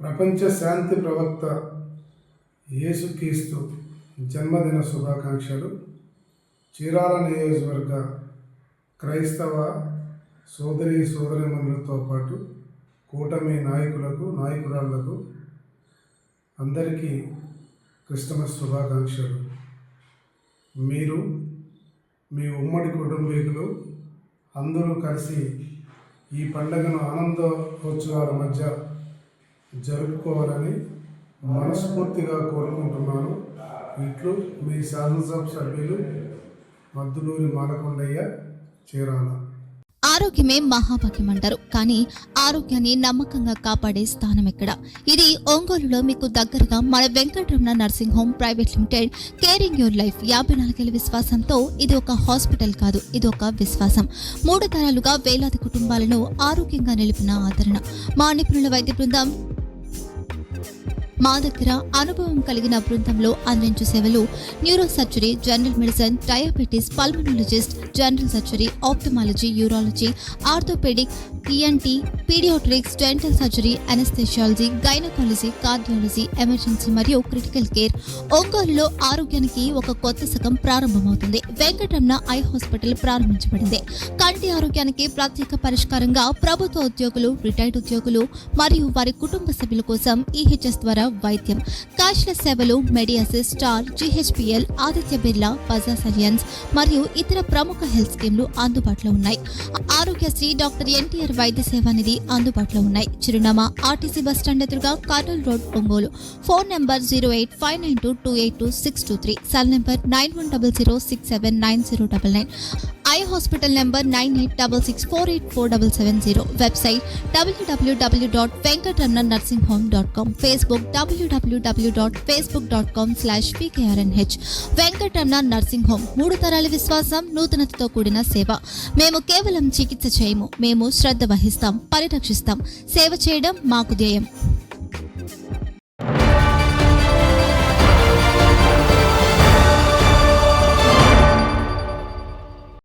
ప్రపంచ శాంతి ప్రవక్త యేసుక్రీస్తు జన్మదిన శుభాకాంక్షలు. చీరాల నియోజకవర్గ క్రైస్తవ సోదరీమణులతో పాటు కూటమి నాయకులకు నాయకురాళ్లకు అందరికీ క్రిస్టమస్ శుభాకాంక్షలు. మీరు మీ ఉమ్మడి కుటుంబీకులు అందరూ కలిసి ఈ పండుగను ఆనందోత్సవాల మధ్య జరుపుకోవాలని మనస్ఫూర్తిగా కోరుకుంటున్నాను. ఇట్లు మీ శాసనసభ సభ్యులు మద్దులూరి మాలకొండయ్య, చీరాల. ఆరోగ్యమే మహాభాగ్యం అంటారు, కానీ ఆరోగ్యాన్ని నమ్మకంగా కాపాడే స్థానం ఎక్కడ? ఇది ఒంగోలులో మీకు దగ్గరగా మన Venkataramana nursing home private limited. Caring your life 54 ఏళ్ల విశ్వాసంతో ఇది ఒక హాస్పిటల్ కాదు, ఇది ఒక విశ్వాసం. 3 తరాలుగా వేలాది కుటుంబాలను ఆరోగ్యంగా నిలిపిన ఆదరణ. మా నిపుణుల వైద్య బృందం మా దగ్గర అనుభవం కలిగిన బృందంలో అందించే సేవలు: neuro surgery, general medicine, diabetes, pulmonologist, general surgery, ophthalmology, urology, orthopaedic, ENT, paediatrics, dental surgery, anaesthesiology, gynaecology, cardiology, emergency మరియు క్రిటికల్ కేర్. ఒంగోలులో ఆరోగ్యానికి ఒక కొత్త శకం ప్రారంభమవుతుంది. వెంకటరమణ ఐ హాస్పిటల్ ప్రారంభించబడింది. కంటి ఆరోగ్యానికి ప్రత్యేక పరిష్కారంగా ప్రభుత్వ ఉద్యోగులు, రిటైర్డ్ ఉద్యోగులు మరియు వారి కుటుంబ సభ్యుల కోసం EHS ద్వారా వైద్యం. క్యాష్లెస్ సేవలు Medi Assist, Star, GHPL, Aditya Birla, Bajaj Allianz మరియు ఇతర ప్రముఖ హెల్త్ స్కీమ్లు అందుబాటులో ఉన్నాయి. ఆరోగ్యశ్రీ, డాక్టర్ NTR వైద్య సేవా నిధి అందుబాటులో ఉన్నాయి. చిరునామా RTC బస్టాండ్ ఎదురుగా, Kurnool road, Ongole. Phone number 08592282623, cell number 9100679099, eye hospital number 9866484770, website www.venkatramanarsinghome.com, Facebook www.facebook.com/VKRNH. Venkataramana nursing home, 3 తరాల విశ్వాసం, నూతనతతో కూడిన సేవ. మేము కేవలం చికిత్స చేయము, మేము శ్రద్ధ వహిస్తాం, పరిరక్షిస్తాం. సేవ చేయడం మాకు ధ్యేయం.